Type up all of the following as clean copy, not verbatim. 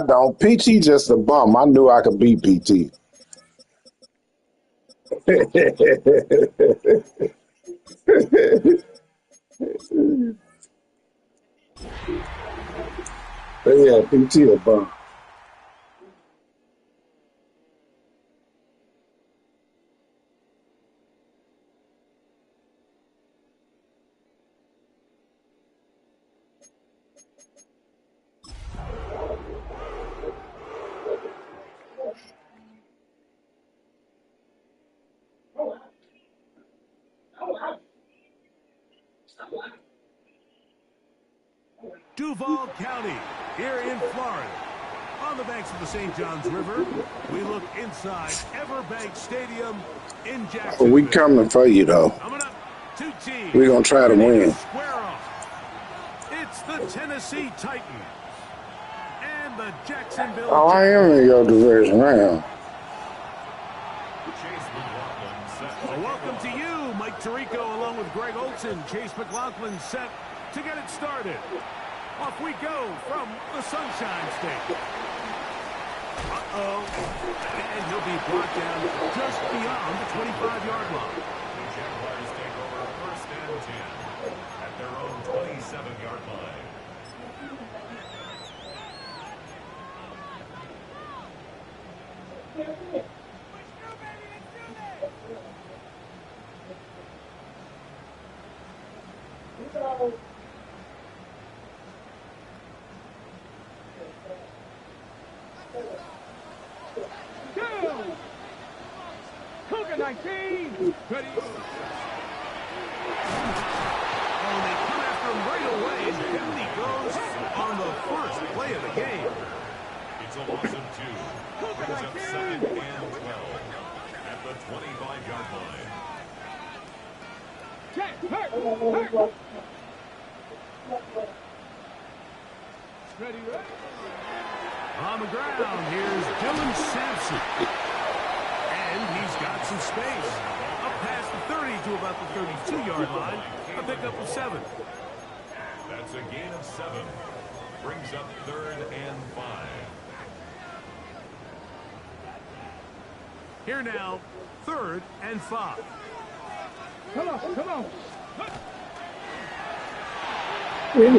don't. PT just a bum. I knew I could beat PT. But yeah, PT a bum. Duval County, here in Florida. On the banks of the St. Johns River, we look inside Everbank Stadium in Jacksonville. We coming for you, though. Coming up, two teams. We're going to try to win. Square off. It's the Tennessee Titans and the Jacksonville. Oh, I am in your division now. Well, welcome to you, Mike Tirico, along with Greg Olson. Chase McLaughlin set to get it started. Off we go from the Sunshine State. And he'll be brought down just beyond the 25-yard line. The Jaguars take over first and 10 at their own 27-yard line. Cougar 19. Ready. Oh, they come after him right away, and down he goes on the first play of the game. It's a loss of 2. Brings up 2nd and 12 at the 25-yard line. Ready. On the ground, here's Dylan Sampson. And he's got some space. Up past the 30 to about the 32-yard line. A pickup of 7. That's a gain of 7. Brings up 3rd and 5. Here now, 3rd and 5. Come on. That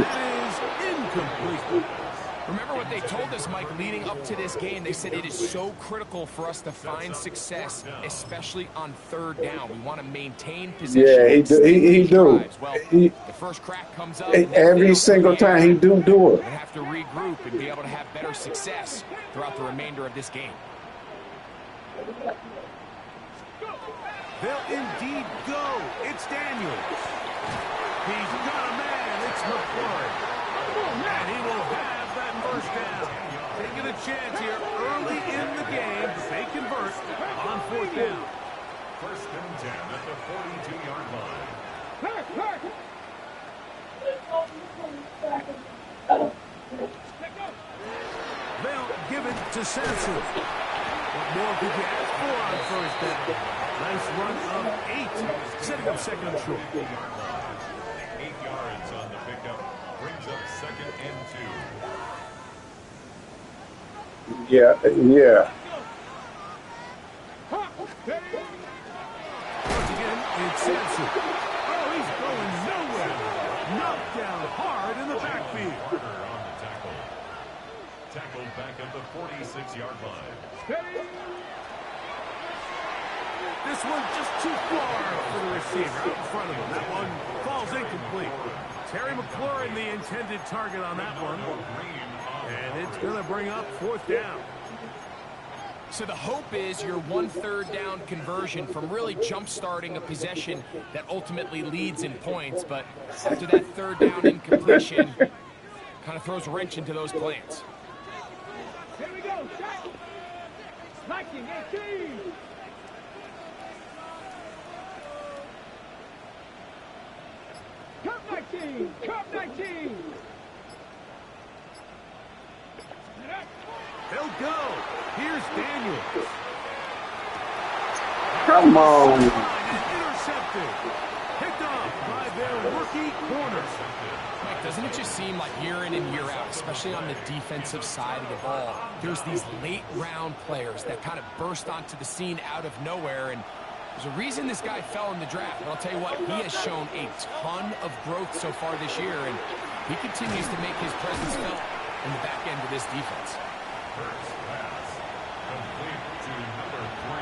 is incomplete. Remember what they told us, Mike, leading up to this game. They said it is so critical for us to find success, especially on 3rd down. We want to maintain possession. Yeah, he do. Well, the first crack comes up. Every single time he do it. They have to regroup and be able to have better success throughout the remainder of this game. They'll indeed go. It's Daniels. He's got a man. It's McCord. And he will have that first down. Taking a chance here early in the game. They convert on 4th down. First and 10 at the 42-yard line. They'll give it to Sampson. What more could you ask for on first down? Nice run of 8. Setting up 2nd and short. 8 yards on the pickup. Brings up 2nd and 2. Yeah. Once again, it's Sampson. Oh, he's going nowhere. Knocked down hard in the backfield. Carter on the tackle. Tackled back at the 46-yard line. This one just too far for the receiver out in front of him. That one falls incomplete. Terry McLaurin, the intended target on that one. And it's going to bring up 4th down. So the hope is your 1/3 down conversion from really jump-starting a possession that ultimately leads in points. But after that 3rd down incompletion, kind of throws a wrench into those plans. Here we go. Striking 18. Cup 19. They'll go. Here's Daniels. Come on. Intercepted. Picked off by their rookie corner. Mike, doesn't it just seem like year in and year out, especially on the defensive side of the ball, there's these late-round players that kind of burst onto the scene out of nowhere, and there's a reason this guy fell in the draft. But I'll tell you what, he has shown a ton of growth so far this year, and he continues to make his presence felt in the back end of this defense. First pass, complete to number 3,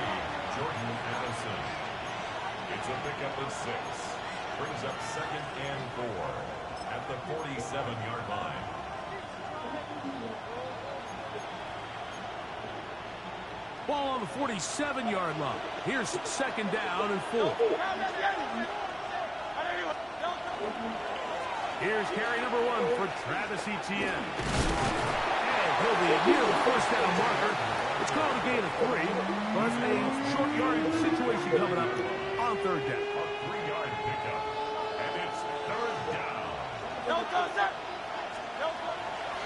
Jordan Addison. It's a pickup of 6. Brings up 2nd and 4 at the 47-yard line. Ball on the 47-yard line. Here's 2nd down and 4. Here's carry number 1 for Travis Etienne. And he'll be near the first down marker. It's called a gain of 3, but a short yardage situation coming up on 3rd down. A 3-yard pickup, and it's 3rd down.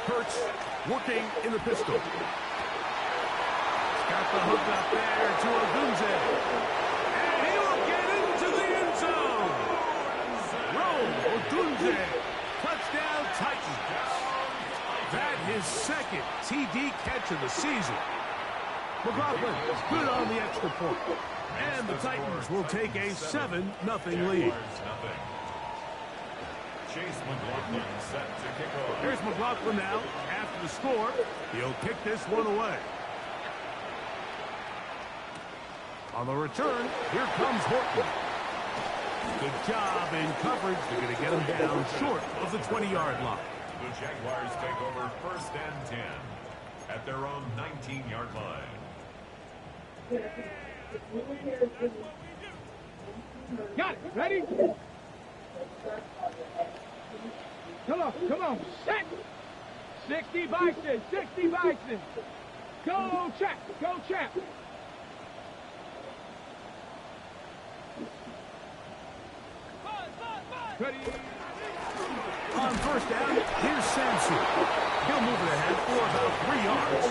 Hurts working in the pistol. Got the hook up there to Ogunze. And he will get into the end zone. Rome Ogunze. Touchdown Titans. That his 2nd TD catch of the season. McLaughlin is good on the extra point. And the Titans will take a 7-0 lead. Chase McLaughlin set to kick off. Here's McLaughlin now. After the score, he'll kick this one away. On the return, here comes Horton. Good job in coverage. They're going to get him down short of the 20-yard line. The Jaguars take over 1st and 10 at their own 19-yard line. Got it. Ready? Come on. Set. 60 Bison. 60 Bison. Go, Chap. Go, Chap. Ready? On 1st down, here's Sampson. He'll move it ahead for about 3 yards.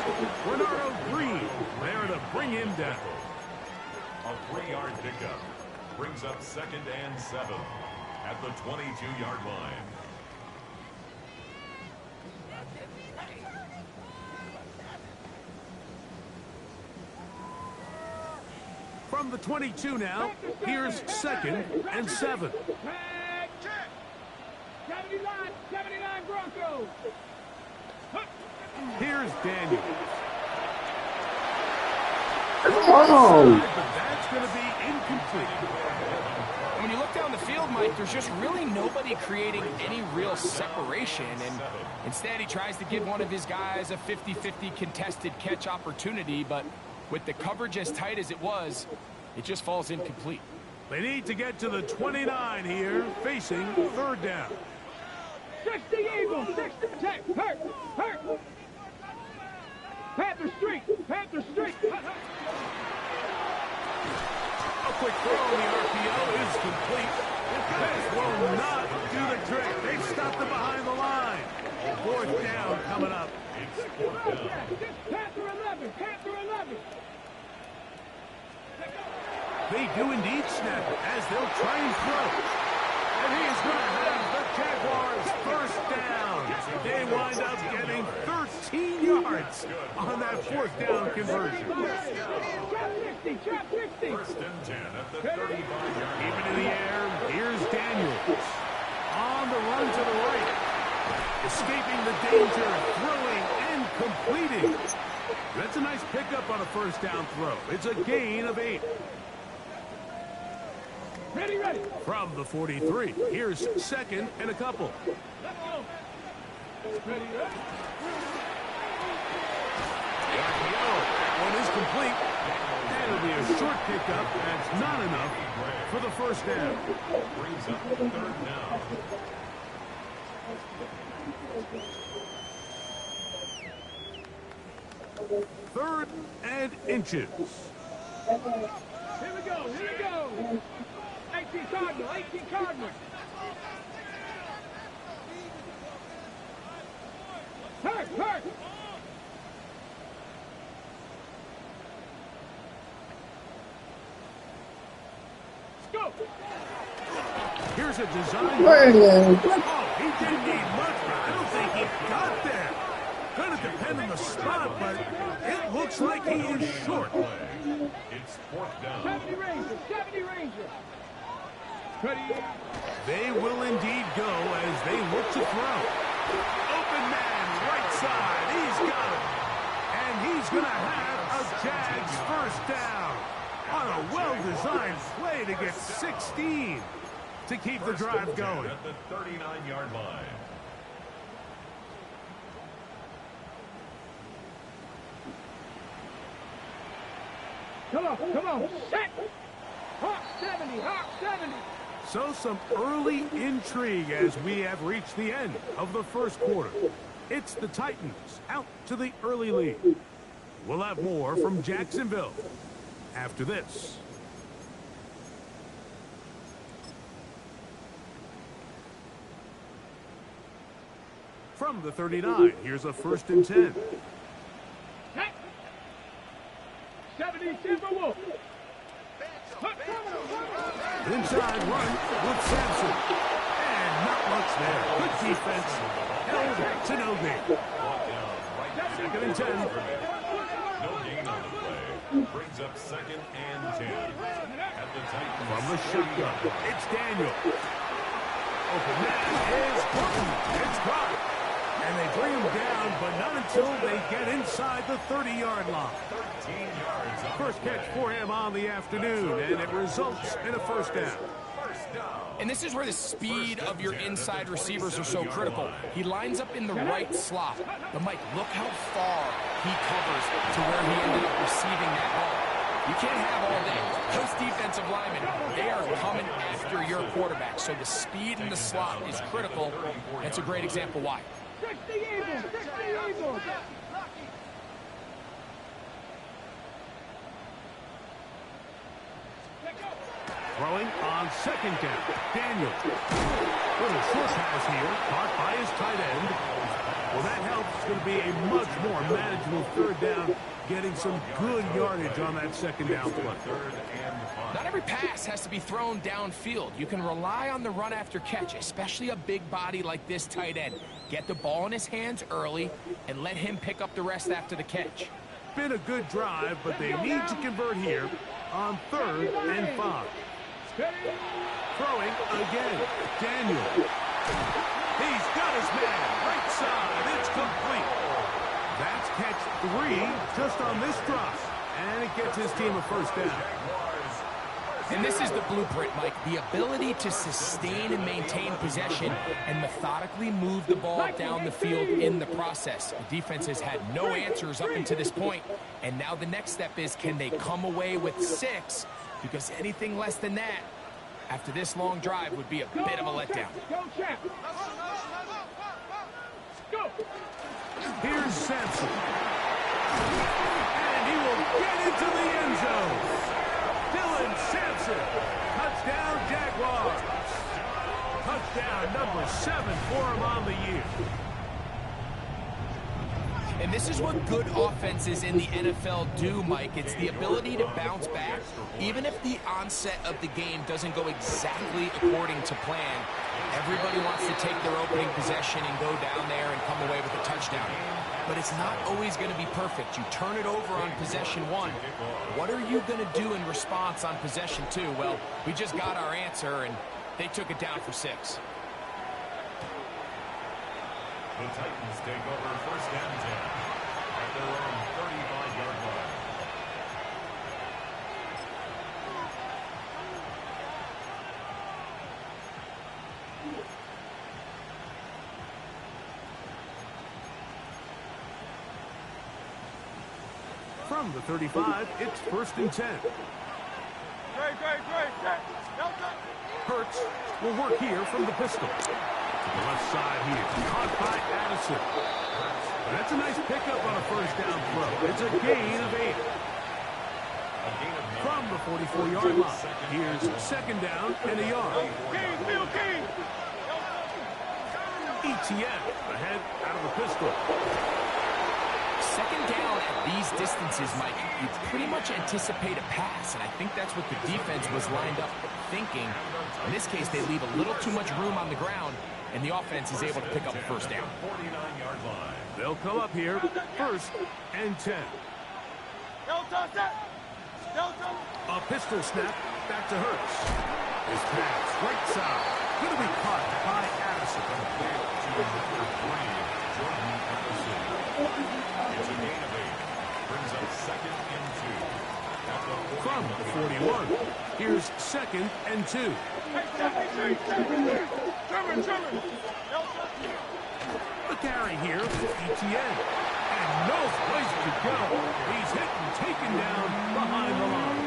Bernardo Green there to bring him down. A 3-yard pickup brings up 2nd and 7 at the 22-yard line. From the 22 now, here's 2nd and 7. 79 Broncos. Here's Daniel. Oh, But that's going to be incomplete. And when you look down the field, Mike, there's just really nobody creating any real separation, and instead he tries to give one of his guys a 50-50 contested catch opportunity, but with the coverage as tight as it was, it just falls incomplete. They need to get to the 29 here, facing 3rd down. 60 Eagles. 60 Tech. Hurt. Panther Street. A quick throw on the RPO is complete. This will not do the trick. They've stopped it behind the line. 4th down coming up. It's 4th down. Panther 11. They do indeed snap it as they'll try and throw. And he's going to have the Jaguars 1st down. They wind up getting 13 yards on that 4th down conversion. Trap 60. 1st and 10 at the 35-yard Even line. in the air, here's Daniels. On the run to the right. Escaping the danger, throwing and completing. That's a nice pickup on a 1st down throw. It's a gain of 8. Ready. From the 43, here's 2nd and a couple. Let's go. Ready. The RPO, that one is complete. That'll be a short pickup. That's not enough for the 1st down. Brings up 3rd down. 3rd and inches. Here we go. 18 Cardinal. Hurt. Let's go. Here's a design. Brandon. Oh, he didn't need much, but I don't think he got there. Gonna depend on the spot, but it looks like he is short. It's fourth down. 70 Rangers, 70 Rangers. Ready? They will indeed go as they look to throw. Open man, right side. He's got him. And he's going to have a Jags first down on a well-designed play to get 16 to keep the drive going. At the 39-yard line. Come on, set. Hawk 70, Hawk 70. So some early intrigue as we have reached the end of the first quarter. It's the Titans out to the early lead. We'll have more from Jacksonville after this. From the 39, here's a 1st and 10. Set. 70 Timberwolves. Inside run with Sampson. And not much there. Good defense. Held to no gain. 2nd and 10. No gain on the play. Brings up 2nd and 10. At the Titans. From the shotgun, it's Daniel. Open man is Horton. It's caught. And they bring him down, but not until they get inside the 30-yard line. 13 yards on First catch for him on the afternoon, and it results in a first down. And this is where the speed of your inside receivers are so critical. He lines up in the right slot. But, Mike, look how far he covers to where he ended up receiving that ball. You can't have all day. Those defensive linemen, they are coming after your quarterback. So the speed in the slot is critical. That's a great example why. 60 Eagles, 60 Eagles. Throwing on 2nd down. Daniel. Little short pass here, caught by his tight end. Well, that helps. It's going to be a much more manageable 3rd down, getting some good yardage on that 2nd down play. Not every pass has to be thrown downfield. You can rely on the run after catch, especially a big body like this tight end. Get the ball in his hands early and let him pick up the rest after the catch. Been a good drive, but they need to convert here on 3rd and 5. Throwing again. Daniel. He's got his man. Right side. It's complete. That's catch 3 just on this drop. And it gets his team a first down. And this is the blueprint, Mike. The ability to sustain and maintain possession and methodically move the ball down the field in the process. The defense has had no answers up until this point. And now the next step is, can they come away with 6? Because anything less than that, after this long drive, would be a bit of a letdown. Go, Champ. Go. Here's Sampson. And he will get into the end zone. Dylan Sampson. Touchdown, Jaguars. Touchdown number 7 for him on the year. And this is what good offenses in the NFL do, Mike. It's the ability to bounce back, even if the onset of the game doesn't go exactly according to plan. Everybody wants to take their opening possession and go down there and come away with a touchdown. But it's not always going to be perfect. You turn it over on possession 1. What are you going to do in response on possession 2? Well, we just got our answer, and they took it down for 6. The Titans take over 1st and 10 at their own 35-yard line. From the 35, it's 1st and 10. Hurts will work here from the pistol. To the left side here. Caught by Addison. That's a nice pickup on a 1st down throw. It's a gain of 8. From the 44-yard line, here's 2nd down and a yard. ETN ahead out of the pistol. 2nd down at these distances, Mike, you pretty much anticipate a pass, and I think that's what the defense was lined up thinking. In this case, they leave a little too much room on the ground, and the offense is able to pick up a first down. 49-yard line. They'll come up here, 1st and 10. A pistol snap, back to Hurts. His pass, right side. Going to be caught by Addison. It's a gain of 8. Brings up 2nd and 2. At the From the 41, here's 2nd and 2. The carry here for ETN. And no place to go. He's hit and taken down behind the line.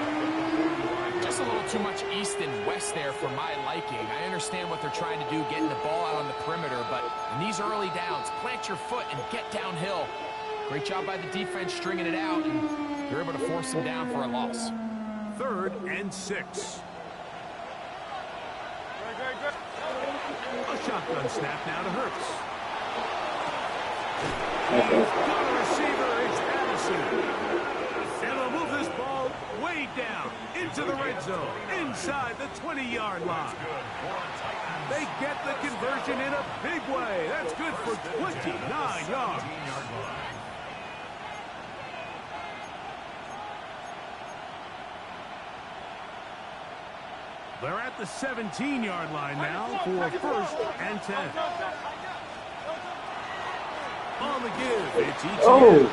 Just a little too much east and west there for my liking. I understand what they're trying to do, getting the ball out on the perimeter, but in these early downs, plant your foot and get downhill. Great job by the defense stringing it out, and they're able to force them down for a loss. 3rd and 6. A shotgun snap now to Hurts. He's got a receiver. It's Addison. And they'll move this ball way down into the red zone, inside the 20-yard line. They get the conversion in a big way. That's good for 29 yards. They're at the 17-yard line now for 1st and 10. On the give, it's ETN.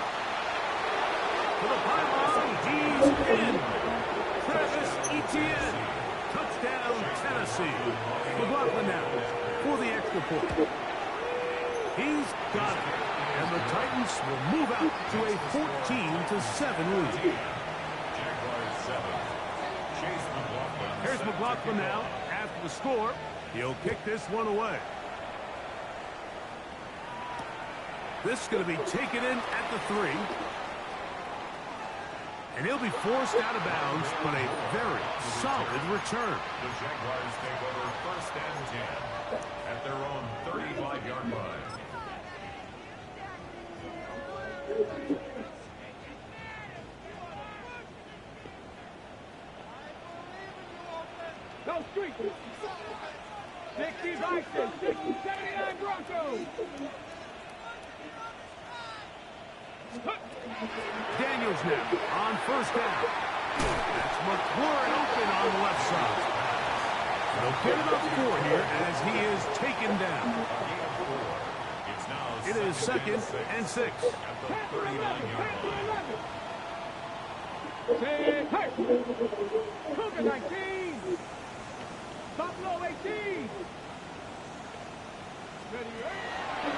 To the pylon, he's in. Travis Etienne. Touchdown, Tennessee. McLaughlin now for the extra point. He's got it. And the Titans will move out to a 14-7 lead. Jaguars 7. Chase McLaughlin. Here's McLaughlin now. After the score, he'll kick this one away. This is going to be taken in at the 3. And he'll be forced out of bounds, but a very solid return. The Jaguars take over 1st and 10 at their own 35-yard line. Go street. 60 Vikings, 60, 79 Broncos. Daniels now on 1st down. That's McLaurin open on the left side. They'll get him up 4 here as he is taken down. It's now It is 2nd and 6. at the 39-yard line. Say, hey! Cougar 19! Buffalo 18!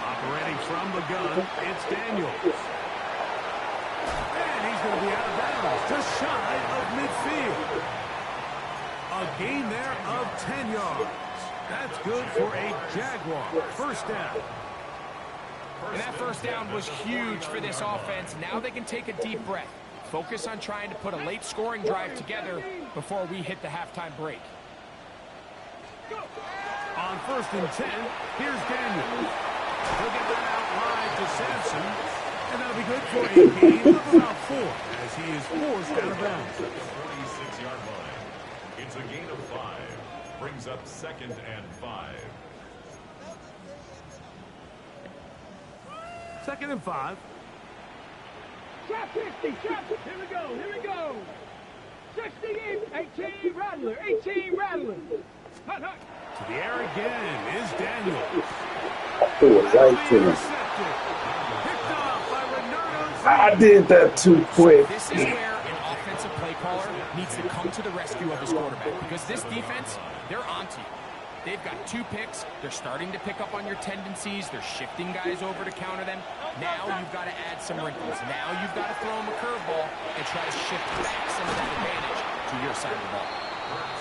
Operating from the gun, it's Daniels. And he's going to be out of bounds, just shy of midfield. A gain there of 10 yards. That's good for a Jaguar 1st down. And that 1st down was huge for this offense. Now they can take a deep breath. Focus on trying to put a late scoring drive together before we hit the halftime break. On 1st and 10, here's Daniels. He'll get that out wide to Sampson. And that'll be good for a gain of about 4 as he is forced out of bounds. At the 46-yard line. It's a gain of 5. Brings up 2nd and 5. 2nd and 5. Shot 60, shot. Here we go, here we go. 60, 18 Rattler, 18 Rattler. Hut, hut. To the air again is Daniels. I did that too quick. This is where an offensive play caller needs to come to the rescue of his quarterback, because this defense, they're onto you. They've got 2 picks. They're starting to pick up on your tendencies. They're shifting guys over to counter them. Now you've got to add some wrinkles. Now you've got to throw them a curveball and try to shift back some of that advantage to your side of the ball.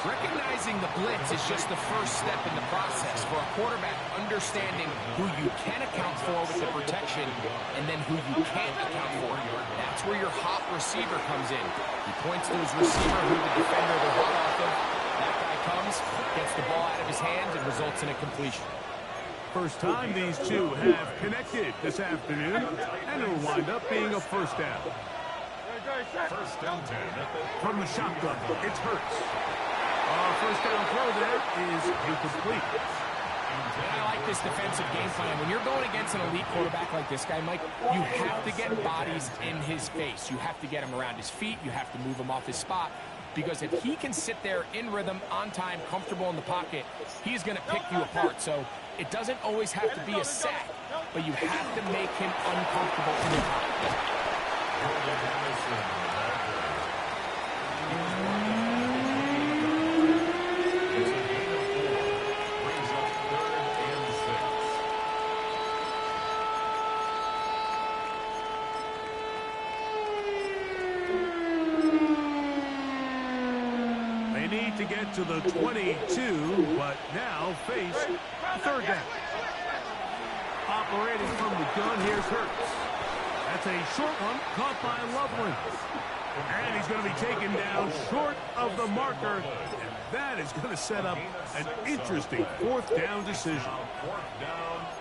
Recognizing the blitz is just the first step in the process for a quarterback, understanding who you can account for with the protection and then who you can't account for. That's where your hot receiver comes in. He points to his receiver who the defender they're hot off of. That guy comes, gets the ball out of his hands, and results in a completion. First time these two have connected this afternoon, and it'll wind up being a 1st down. First and 10 at the From the shotgun, it's Hurts. First down throw there is incomplete. I like this defensive game plan. When you're going against an elite quarterback like this guy, Mike, you have to get bodies in his face. You have to get him around his feet. You have to move him off his spot. Because if he can sit there in rhythm, on time, comfortable in the pocket, he's going to pick you apart. So it doesn't always have to be a sack, but you have to make him uncomfortable in the pocket. To get to the 22, but now face third down. Operating from the gun, here's Hurts. That's a short one, caught by Loveland. And he's going to be taken down short of the marker. And that is going to set up an interesting fourth down decision.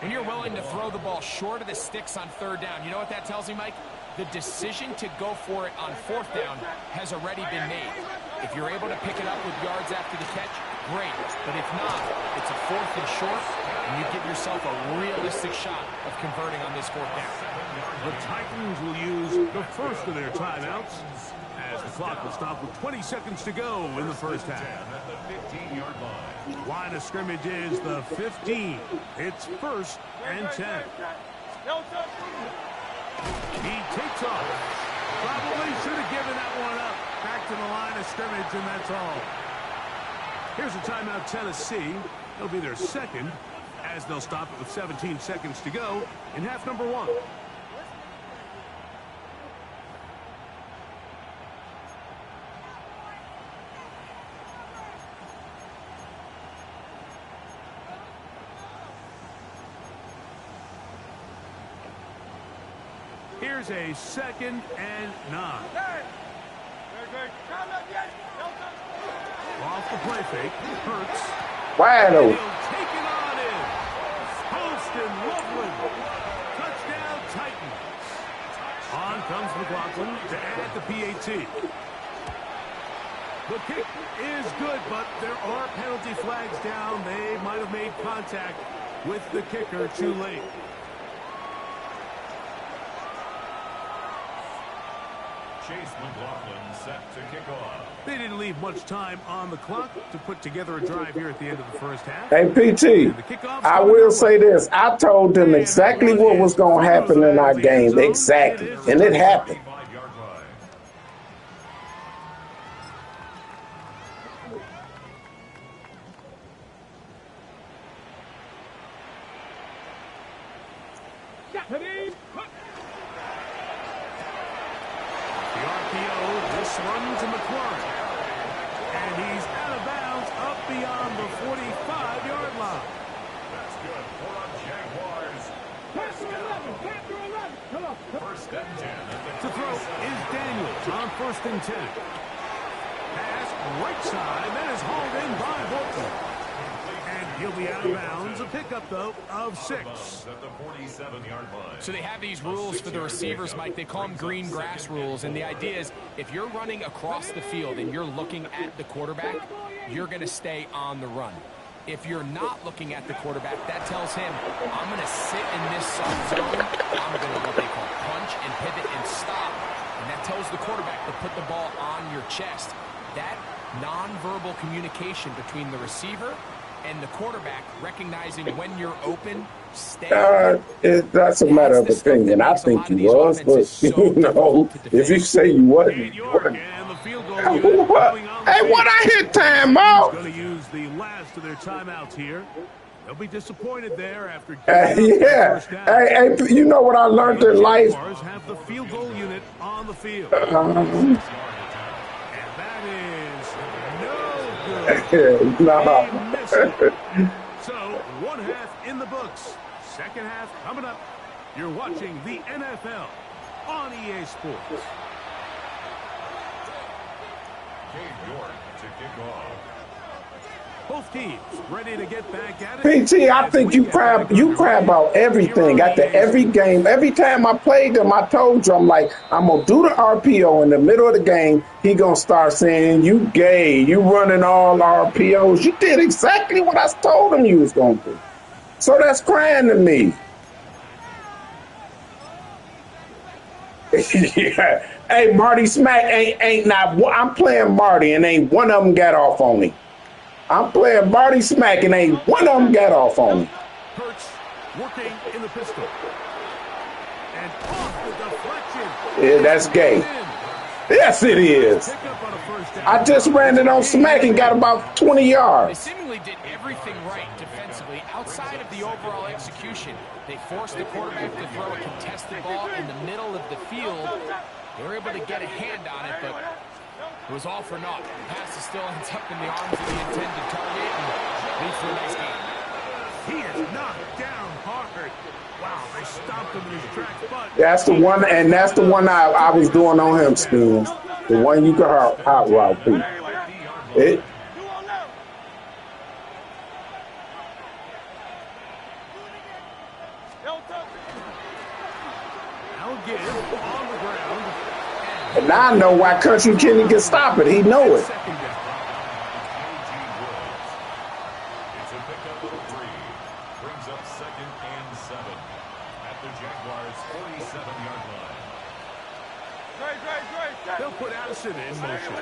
When you're willing to throw the ball short of the sticks on third down, you know what that tells me, Mike? The decision to go for it on fourth down has already been made. If you're able to pick it up with yards after the catch, great. But if not, it's a fourth and short, and you give yourself a realistic shot of converting on this fourth down. The Titans will use the first of their timeouts as the clock will stop with 20 seconds to go in the first half. Line of scrimmage is the 15. It's first and 10. He takes off. Probably should have given that one up. Back to the line of scrimmage, and that's all. Here's a timeout, Tennessee. It'll be their second, as they'll stop it with 17 seconds to go in half number one. Here's a second and 9. Off the play fake, Hurts. Wide open. Take it on in. Holston Loveland. Touchdown Titans. On comes McLaughlin to add the PAT. The kick is good, but there are penalty flags down. They might have made contact with the kicker too late. Chase McLaughlin set to kick off. They didn't leave much time on the clock to put together a drive here at the end of the first half. Hey, PT, I will say this. I told them exactly what was going to happen in our game. Exactly. And it happened. Run to McLaurin. And he's out of bounds up beyond the 45-yard line. That's good for our Jaguars. First and 10. To throw is Daniels on first and 10. Pass right side. That is hauled in by Bolton. And he'll be out of bounds. A pickup, though, of 6. At the 47-yard line. So they have these rules for the receivers, Mike. They call them green grass rules. And the idea is if you're running across the field and you're looking at the quarterback, you're going to stay on the run. If you're not looking at the quarterback, that tells him, I'm going to sit in this soft zone. I'm going to what they call punch and pivot and stop. And that tells the quarterback to put the ball on your chest. That nonverbal communication between the receiver and the quarterback, recognizing when you're open, stay. That's a matter of opinion. I think he was, but you know, if you say you wasn't, you wasn't. Hey, what I hit time out? Going to use the last of their timeouts here. They'll be disappointed there after. Yeah. Hey, you know what I learned in life? Have the field goal unit on the field. No. So, one half in the books. Second half coming up. You're watching the NFL on EA Sports. Cade York to kick off. Both teams ready to get back at it. PT, I think you crab about everything. After every game, every time I played them, I told you, I'm like, I'm gonna do the RPO in the middle of the game. He gonna start saying, "You gay, you running all RPOs." You did exactly what I told him you was gonna do. So that's crying to me. Yeah. Hey, Marty Smack ain't not. I'm playing Marty and ain't one of them got off on me. I'm playing Marty Smack and ain't one of them got off on me. Hurts working in the pistol. And off the deflection. Yeah, that's gay. Yes, it is. I just ran it on Smack and got about 20 yards. They seemingly did everything right defensively outside of the overall execution. They forced the quarterback to throw a contested ball in the middle of the field. They were able to get a hand on it, but it was all for naught. The pass still ends up in the arms of the intended target and leads to a nice game. He is knocked down hard. Wow, they stopped him in his tracks, but That's the one, and that's the one I was doing on him, Spoons. The one you can hot route Pete. It. I'll give on the ground. And now I know why Country Kenny can stop it. He know it. It's a pickup of 3. Brings up 2nd and 7 at the Jaguars' 47-yard line. They'll put Addison in motion.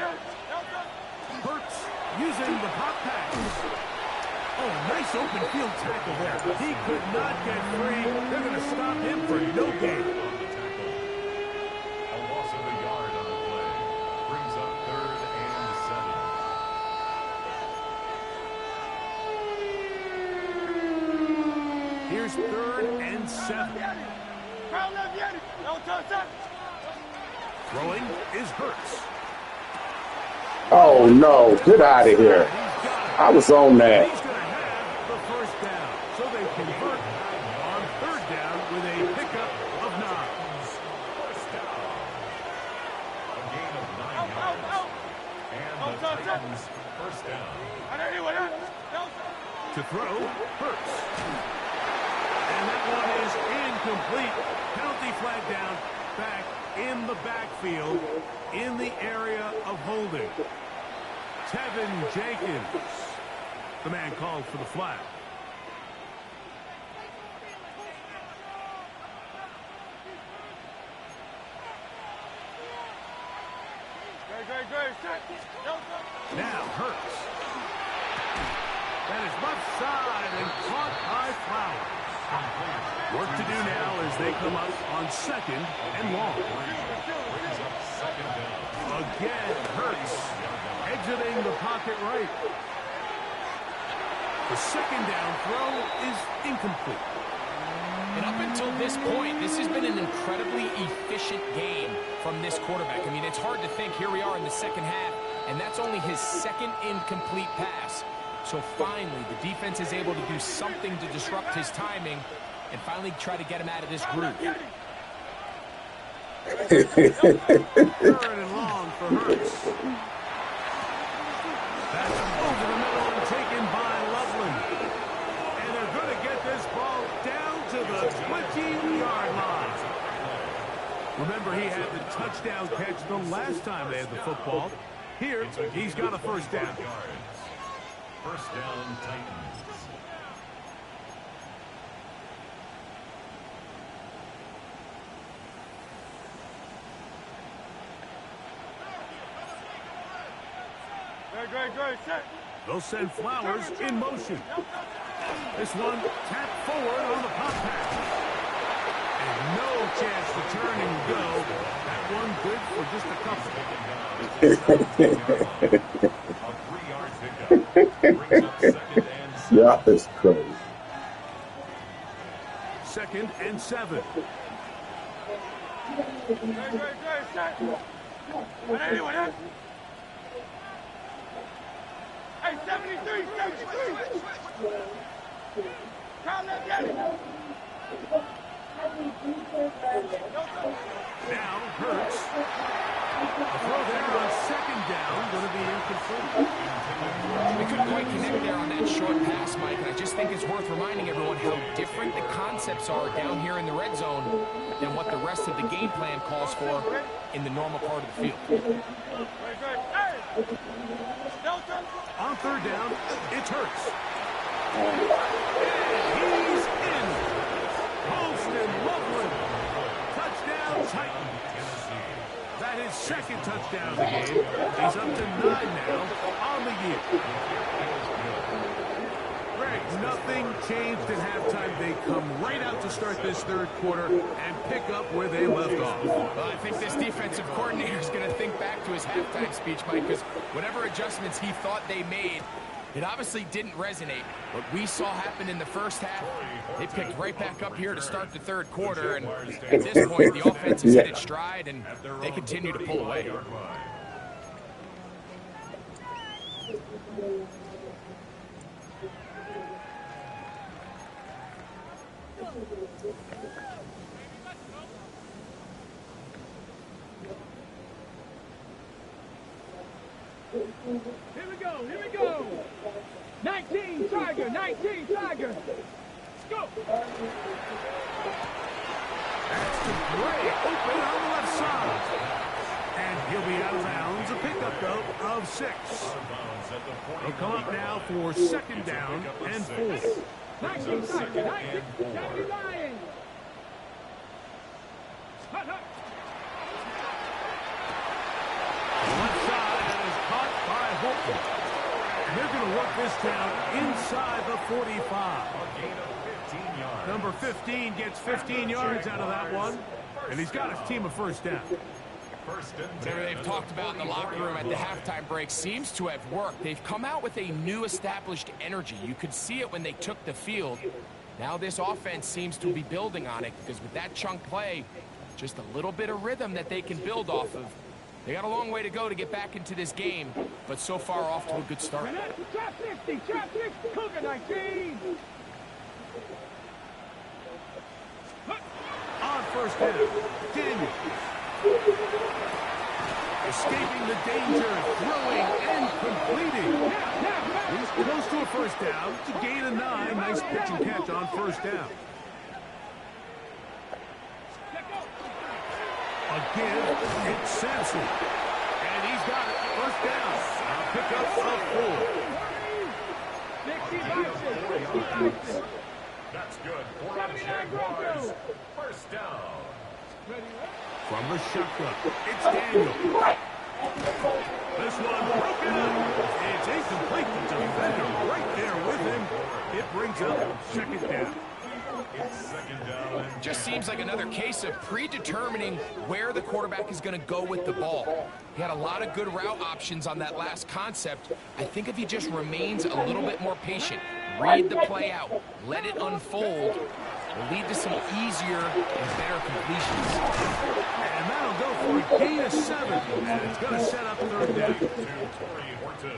Hurts using the pop pass. Oh, nice open field tackle there. He could not get free. They're going to stop him for no gain. A loss of a yard on the play. Brings up 3rd and 7. Here's 3rd and 7. Throwing is Hurts. Oh no, get out of here. I was on that. He's going to have the first down. So they convert on 3rd down with a pickup of 9. First down. A gain of 9 yards. And the Titans' first down. To throw, Hurts. And that one is incomplete. Penalty flag down, back in the backfield, in the area of holding. Tevin Jenkins, the man called for the flag. Now Hurts. That is left side and caught by Flowers. Work to do now as they come up on 2nd and long. Again, Hurts exiting the pocket right. The 2nd down throw is incomplete. And up until this point, this has been an incredibly efficient game from this quarterback. I mean, it's hard to think here we are in the second half, and that's only his 2nd incomplete pass. So finally, the defense is able to do something to disrupt his timing and finally try to get him out of this groove. 3rd and long for Hurts. That's over the middle and taken by Loveland. And they're going to get this ball down to the 20-yard line. Remember, he had the touchdown catch the last time they had the football. Here, he's got a first down. First down, Titans. They'll send Flowers in motion. This one tapped forward on the pop pass. And no chance to turn and go. That one good for just a couple. A 3-yard pickup. Brings up 2nd and 7. Yeah, it's crazy. 2nd and 7. Hey, 73, 73. Now Hurts. A throw there on second down, going to be incomplete. We couldn't quite connect there on that short pass, Mike, and I just think it's worth reminding everyone how different the concepts are down here in the red zone than what the rest of the game plan calls for in the normal part of the field. On third down, it's Hurts. And he's in. Holston Loveland. Touchdown, Titan. That is second touchdown of the game. He's up to 9 now on the year. Greg, nothing changed at halftime. They come right out to start this third quarter and pick up where they left off. Well, I think this defensive coordinator is going to think back to his halftime speech, Mike, because whatever adjustments he thought they made, it obviously didn't resonate. What we saw happen in the first half, they picked right back up here to start the third quarter, and at this point, the offense has hit its stride, and they continue to pull away. Here we go, here we go. 19 Tiger, 19 Tiger. Let's go. That's to Gray, open on the left side. And he'll be out of bounds. A pickup, though, of 6. He'll come up now for second down and 4. 19 Tiger, 19 Tiger Lions. Hut, hut. Left side and is caught by Holton. And they're going to work this down inside the 45. Number 15 gets 15 yards out of that one. And he's got his team a first down. Whatever they've talked about in the locker room at the halftime break seems to have worked. They've come out with a new established energy. You could see it when they took the field. Now this offense seems to be building on it because with that chunk play, just a little bit of rhythm that they can build off of. They got a long way to go to get back into this game, but so far off to a good start. Trap 60, trap 60, Cougar 19. On first down, Daniel. Escaping the danger, throwing and completing. He's close to a first down to gain a 9. Nice pitch and catch on first down. Again, it's Sampson. And he's got it. First down. A pickup of 4. 60 boxes. That's good. 4 on Jaguars. First down. From the shotgun, it's Daniel. This one broken up. It's incomplete. The defender right there with him. It brings up second down. It's second down. Just seems like another case of predetermining where the quarterback is going to go with the ball. He had a lot of good route options on that last concept. I think if he just remains a little bit more patient, read the play out, let it unfold, will lead to some easier and better completions. And that'll go for a gain of 7. And it's going to set up third down.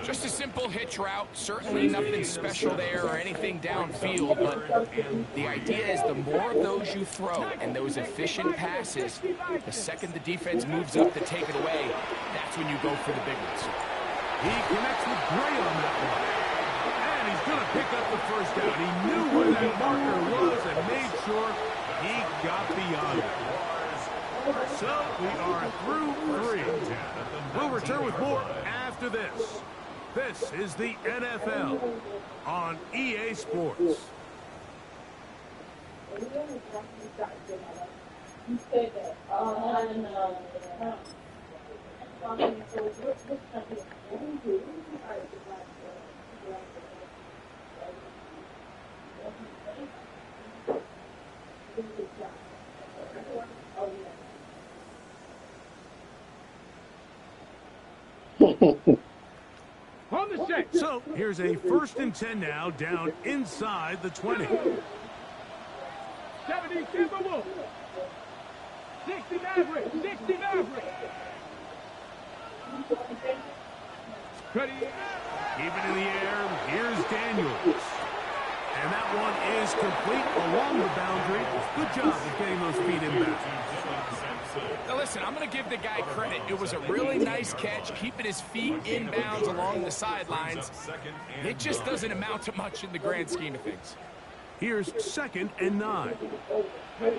Just a simple hitch route, certainly nothing special there or anything downfield, but the idea is the more of those you throw and those efficient passes, the second the defense moves up to take it away, that's when you go for the big ones. He connects with Gray on that one. And he's going to pick up the first down. He knew where that marker was and made sure he got beyond it. So we are through 3. We'll return with more after this. This is the NFL on EA Sports. On the set. So here's a 1st and 10 now, down inside the 20. 70 Timberwolves. 60 Mavericks. 60 Mavericks. Ready. Keep it in the air. Here's Daniels. And that one is complete along the boundary. Good job of getting those feet inbound. Now listen, I'm going to give the guy credit. It was a really nice catch, keeping his feet inbounds along the sidelines. It just doesn't amount to much in the grand scheme of things. Here's 2nd and 9. Ready?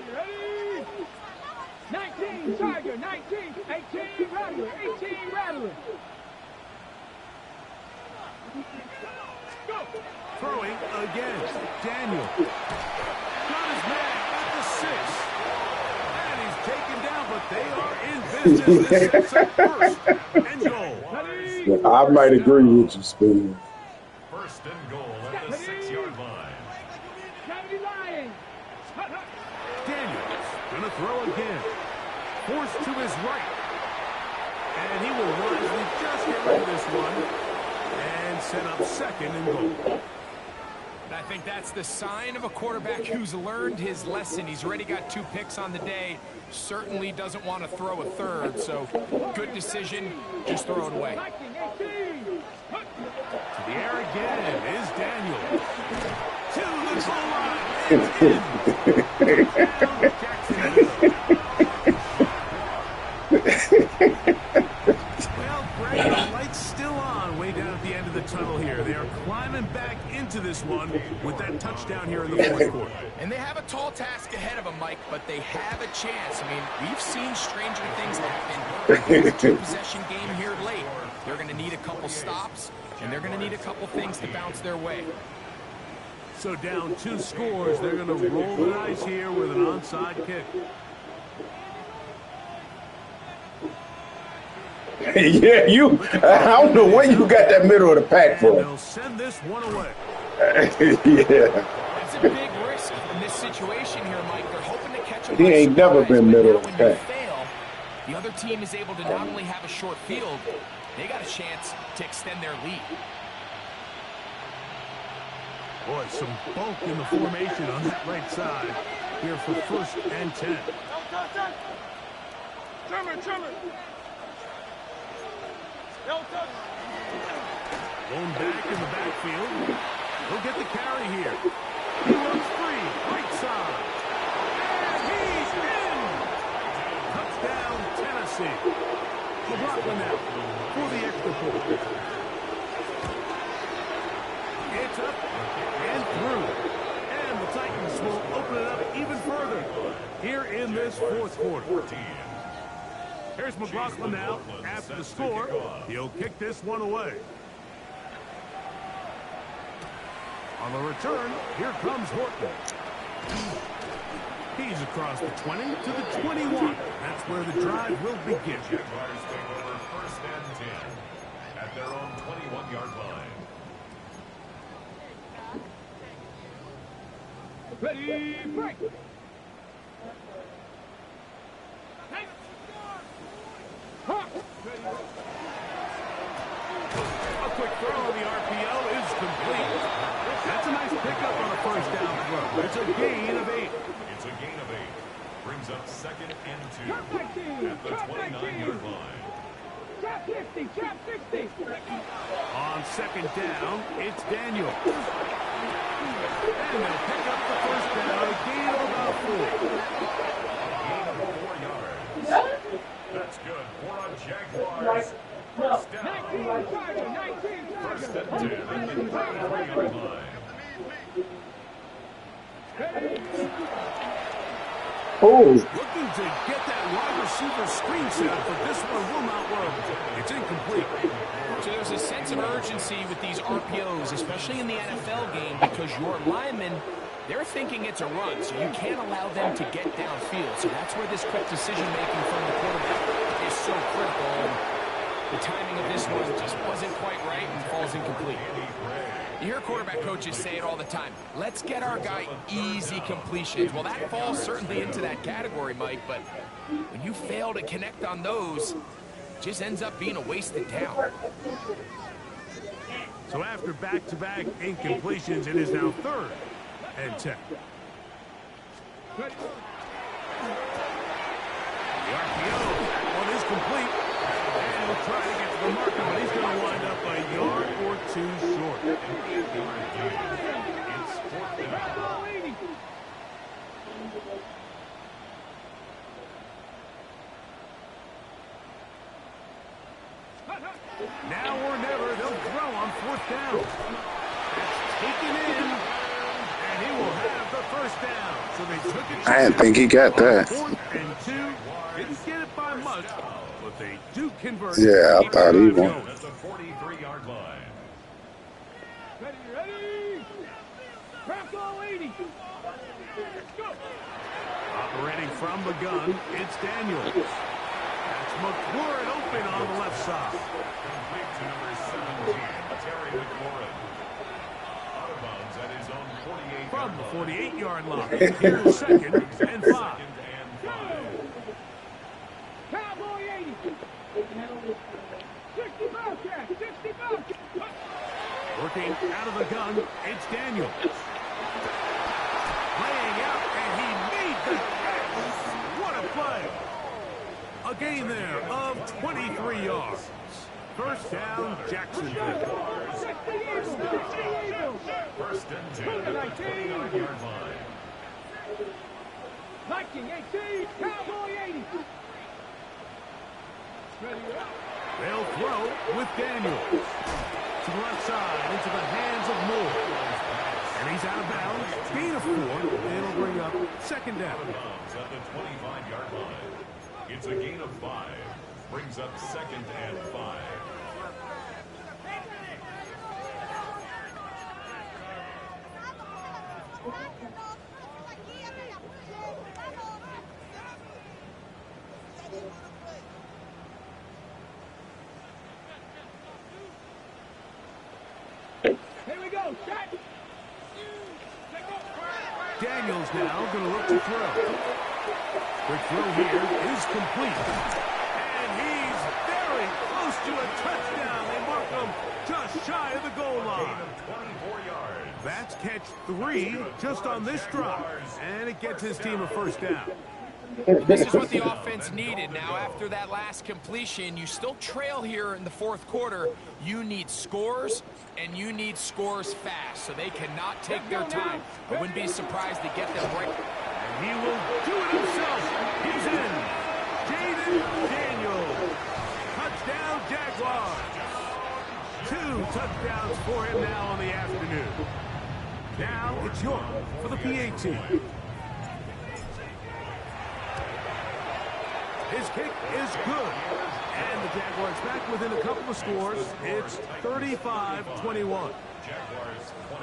19, Tiger, 19, 18, Rattler, 18, Rattler. Go. Throwing again. Daniel. Got his man at the 6. And he's taken down, but they are in business. This sets up 1st and goal. I might agree with you, Steve. 1st and goal at the 6-yard line. 70 Lions. Daniels gonna throw again. Forced to his right. And he will wisely just get rid of this one. And set up 2nd and goal. And I think that's the sign of a quarterback who's learned his lesson. He's already got 2 picks on the day. Certainly doesn't want to throw a 3rd. So good decision. Just throw it away. To the air again is Daniel. To the goal line. Well, Greg, the light's still on way down at the end of the tunnel here. They are climbing back into this one with that touchdown here in the 4th quarter. And they have a tall task ahead of them, Mike, but they have a chance. I mean, we've seen stranger things happen in this 2-possession game here late. They're going to need a couple stops, and they're going to need a couple things to bounce their way. So down 2 scores, they're going to roll the dice here with an onside kick. Yeah, I don't know where you got that middle of the pack And from. they'll send this one away. Yeah. That's a big risk in this situation here, Mike. They're hoping to catch them He by ain't never surprise, been but middle now of the when you pack. fail, the other team is able to not only have a short field, they got a chance to extend their lead. Boy, some bulk in the formation on that right side here for 1st and 10. Going back in the backfield. He'll get the carry here. He runs free. Right side. And he's in. Touchdown, Tennessee. McLaughlin now for the extra point. It's up and through. And the Titans will open it up even further here in this 4th quarter. Here's McLaughlin now after the score. He'll kick this one away. On the return, here comes Horton. He's across the 20 to the 21. That's where the drive will begin. Jaguars take over 1st and 10 at their own 21-yard line. Ready, break. A quick throw on the RPO is complete. That's a nice pickup on a 1st down throw. It's a gain of 8. It's a gain of 8. Brings up 2nd and 2 Trap 19, at the trap 29-yard line. Trap 50, trap 60. On 2nd down, it's Daniel. And they'll pick up the 1st down, a gain of about 4. Gain of 4 yards. That's good for a Jaguars. 1st down. 19 Tiger, 19 1st Tiger. and 10 at the 33-yard line. Oh, Looking to get that wide receiver screen set up, but this one will not work. It's incomplete. So there's a sense of urgency with these RPOs, especially in the NFL game, because your linemen, they're thinking it's a run, so you can't allow them to get downfield. So that's where this quick decision-making from the quarterback is so critical. And the timing of this one just wasn't quite right and falls incomplete. You hear quarterback coaches say it all the time. Let's get our guy easy completions. Well, that falls certainly into that category, Mike, but when you fail to connect on those, it just ends up being a wasted down. So after back-to-back incompletions, it is now 3rd and 10. The RPO, that one is complete. And he'll try to get to the marker, but he's going to wind up a yard or 2 short. It's fourth down. Bravo 80. Now or never, they'll throw on fourth down. That's taken in, and he will have the first down. So they took a I didn't think he got that. 4th and 2. Didn't get it by much, but they do convert. Yeah, I thought he won. At the 43-yard line. Ready, ready. Bravo 80. Go. Operating from the gun, it's Daniels. That's McLaurin open on the left side. Complete to number 17, Terry McLaurin. Out of bounds at his own 48-yard From the line. 48-yard line. Here's 2nd and 5. Second and 5. Cowboy 80. 65 catch. 65. Working out of the gun, it's Daniels. Laying out, and he made the catch. What a play. A gain there of 23 yards. First down, Jacksonville. 60 Eagles. First and 10 at the 29-yard line. Viking 18. Cowboy 80. Ready, up. They'll throw with Daniels. To the left side, into the hands of Moore. And he's out of bounds. Gain of 4. It'll bring up 2nd down. Out of bounds at the 25-yard line. It's a gain of 5. Brings up 2nd and 5. Here we go. Shot. Daniels now going to look to throw. Quick throw here is complete. And he's very close to a touchdown. They mark him just shy of the goal Gain line. of 24 yards. That's catch 3 just on this drive. And it gets his team a first down. This is what the offense needed. Now, after that last completion, you still trail here in the fourth quarter. You need scores, and you need scores fast, so they cannot take their time. I wouldn't be surprised to get them right. And he will do it himself. He's in. Jaden Daniels. Touchdown, Jaguars. 2 touchdowns for him now on the afternoon. Now it's York for the PA team. His kick is good. And the Jaguars back within a couple of scores. It's 35-21.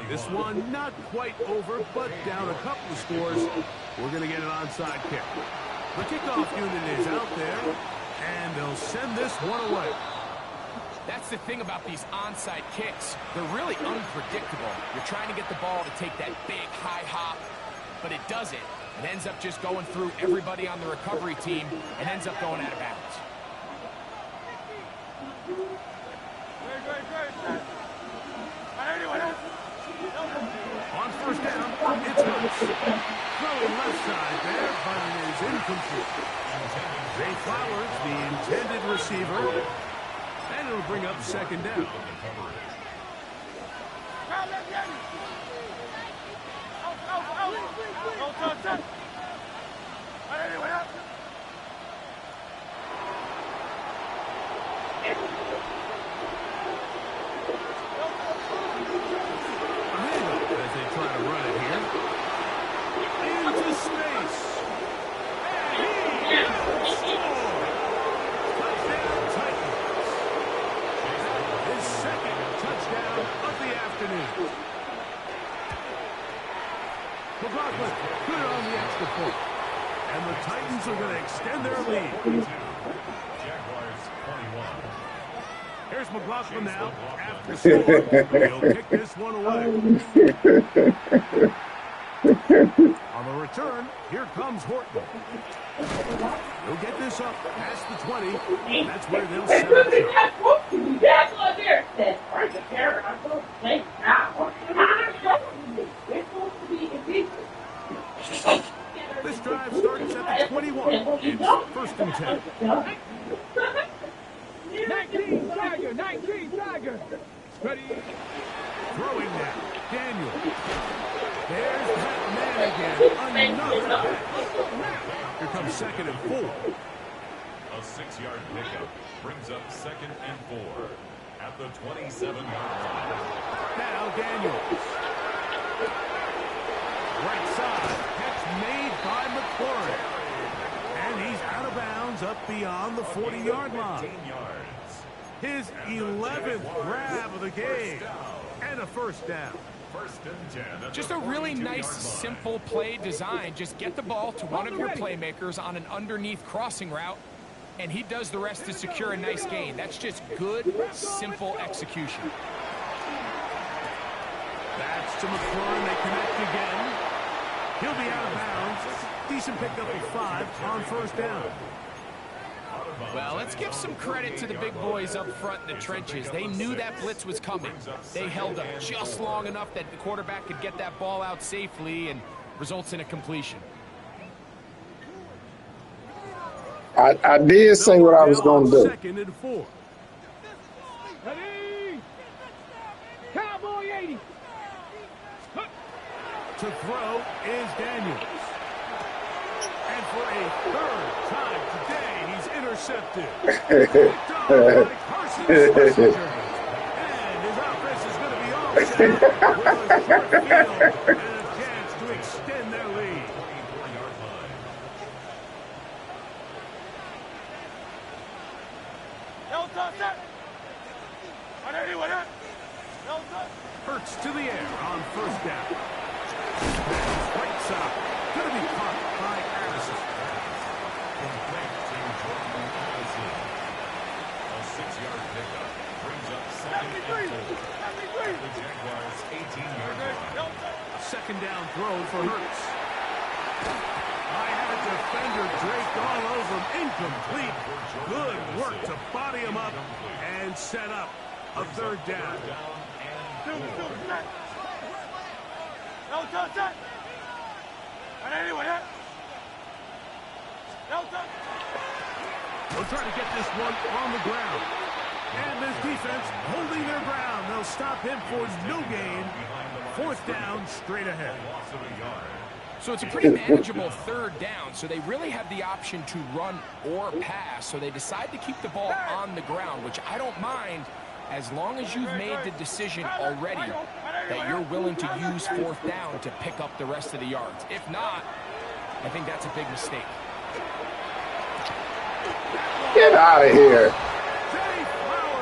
This one not quite over, but down a couple of scores. We're going to get an onside kick. The kickoff unit is out there, and they'll send this one away. That's the thing about these onside kicks. They're really unpredictable. You're trying to get the ball to take that big high hop, but it doesn't. It ends up just going through everybody on the recovery team and ends up going out of bounds. On first down, it's Hurts. Throwing left side there, but it is incomplete. Zay Flowers, the intended receiver, and it'll bring up 2nd down. As they try to run it here. Into space. And he will score. Touchdown, Titans. His 2nd touchdown of the afternoon. McLaughlin good on the extra point. And the Titans are going to extend their lead. Jaguars 21. Here's McLaughlin now. After score, he'll kick this one away. On the return, here comes Horton. He'll get this up past the 20. That's where they'll set up. This drive starts at the 21. It's 1st and 10. 19 Tiger. 19 Tiger. Ready. Throwing now. Daniel. There's that man again. Another catch. Here comes 2nd and 4. A 6-yard pickup brings up 2nd and 4 at the 27-yard line. Now Daniels. Right side. Catch made by McLaurin. And he's out of bounds up beyond the 40-yard line. 15 yards. His 11th grab of the game. And a first down. First and 10 at Just the a really 42-yard nice, line. simple play design. Just get the ball to one of your playmakers on an underneath crossing route, and he does the rest to secure a nice gain. That's just good, simple execution. That's to McLaurin. They connect again. He'll be out of bounds. Decent pickup of 5 on first down. Well, let's give some credit to the big boys up front in the trenches. They knew that blitz was coming. They held up just long enough that the quarterback could get that ball out safely and results in a completion. I did say what I was going to do. 2nd and 4. Ready? Cowboy 80. To throw is Daniels. And for a 3rd time today, he's intercepted. Picked off by Carson Schlesinger. And his offense is going to be all set with a short field and a chance to extend their lead. 24-yard line. Hurts to the air on first down. Right side. Going to be caught by Addison. Complete to Jordan Addison. A 6-yard pickup brings up 2nd and 4 at the Jaguars' 18-yard line. A 2nd down throw for Hurts. I had a defender draped all over him. Incomplete. Good work to body him up and set up a 3rd down. They'll try to get this one on the ground. And this defense holding their ground. They'll stop him for no gain. 4th down straight ahead. Loss of a yard. So it's a pretty manageable 3rd down, so they really have the option to run or pass, so they decide to keep the ball on the ground, which I don't mind as long as you've made the decision already that you're willing to use 4th down to pick up the rest of the yards. If not, I think that's a big mistake. Get out of here.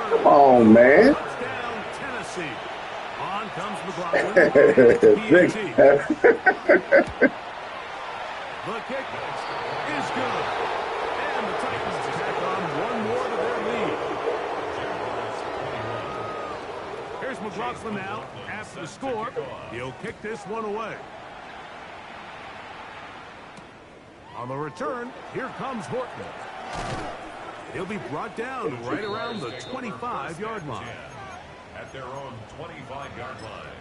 Come on, man. Touchdown, Tennessee. On comes McLaughlin. PAT. The kick is good. And the Titans tack on one more to their lead. Here's McLaughlin now. After the score, he'll kick this one away. On the return, here comes Horton. He'll be brought down right around the 25-yard line. At their own 25-yard line.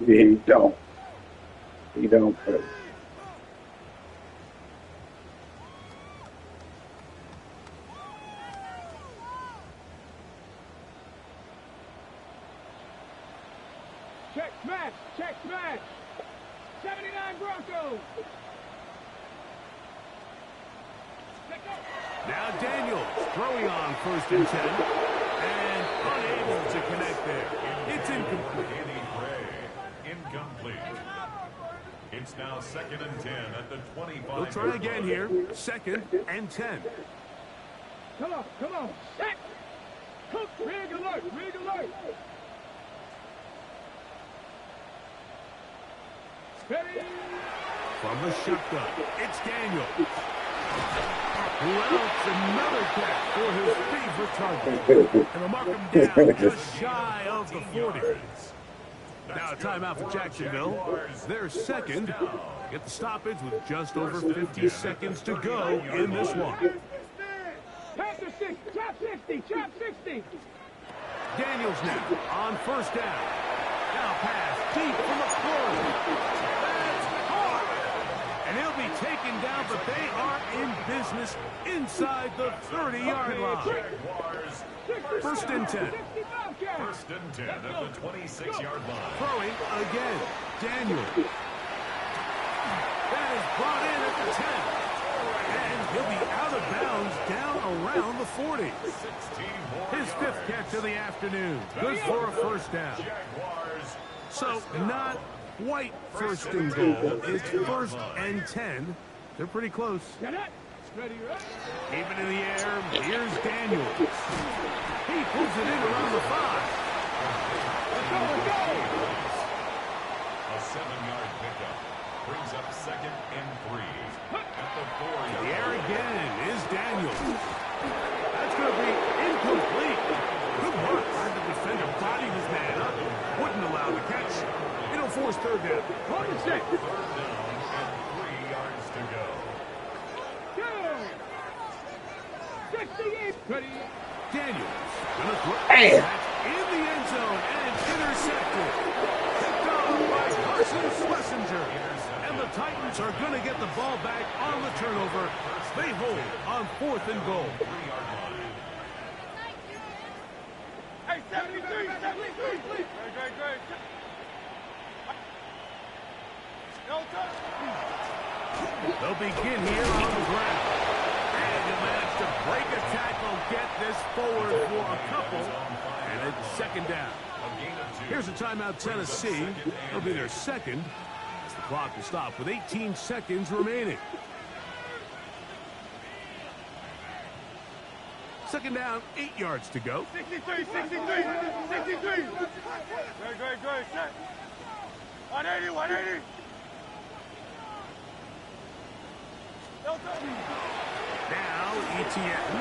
He don't. He don't play. Check smash. Check smash. 79 Broncos. Let's go. Now Daniels throwing on 1st and 10 and unable to connect there. It's incomplete. Danny Gray, incomplete. It's now 2nd and 10 at the 25. They'll try again here. 2nd and 10. Come on, come on. Set. Cook. Rig alert. Rig alert. Ready. From the shotgun, it's Daniels. Who else? Another catch for his favorite target. And they'll mark him down just shy of the 40. Now a timeout for Jacksonville. Their 2nd. Get the stoppage with just over 50 seconds to go in this one. Panther 6. Chop 60. Chop 60. Daniels now on 1st down. Now pass deep from the floor. That's caught. And he'll be taken down, but they are in business inside the 30-yard line. Jaguars, First and 10. first and 10 at the 26-yard line. Throwing again. Daniel. That is brought in at the 10. And he'll be out of bounds down around the 40. 16 more His fifth catch of the afternoon. Good for a first down. Jaguars. So not quite first and goal. It's first and 10. They're pretty close. Even in the air, here's Daniels. He pulls it in around the 5. A 7-yard pickup brings up second and 3 at the 4-yard. The air again is Daniels. That's going to be incomplete. Good work. The defender bodied his man up. Wouldn't allow the catch. It'll force third down. Third down and 3 yards to go. Daniels gonna throw Hey. in the end zone and intercepted. Picked off by Carson Schlesinger. And the Titans are going to get the ball back on the turnover. They hold on 4th and goal. 3-yard line. Hey, 73, 73, please. Great. They'll begin here on the ground. And you manage to break a tackle, get this forward for a couple, and it's second down. A gain of 2. Here's a timeout, Tennessee. It'll be their second. As the clock will stop with 18 seconds remaining. Second down, 8 yards to go. 63. Great. Set. 180. Now, Etienne.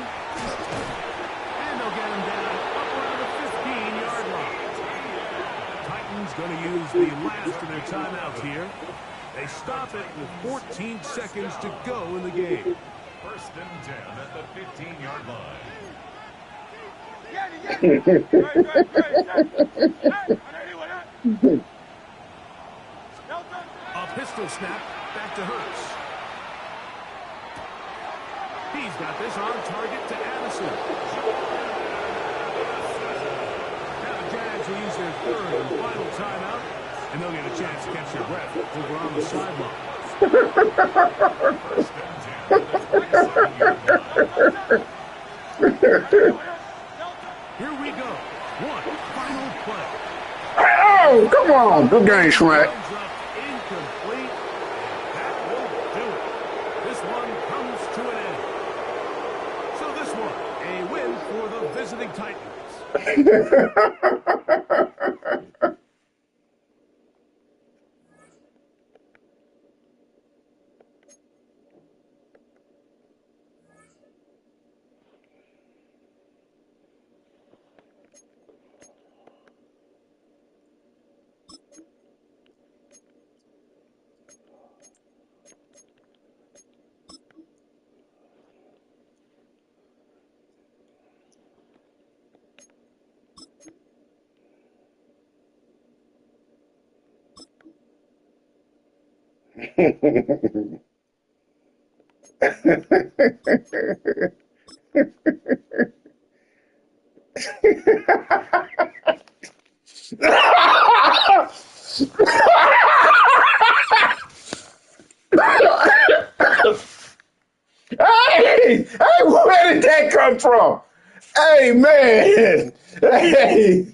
And they'll get him down up around the 15-yard line. Titans going to use the last of their timeouts here. They stop it with 14 seconds to go in the game. First and 10 at the 15-yard line. A pistol snap back to Hurts. He's got this on target to Addison. Now the Jags will use their third and final timeout, and they'll get a chance to catch their breath over on the sideline. First and 10 at the 27-yard line. Here we go. One final play. Oh, come on. Good game, Schmack. Runs up incomplete. That will do it. This one comes to an end. So this one, a win for the visiting Titans. Hey, where did that come from? Hey, man. Hey.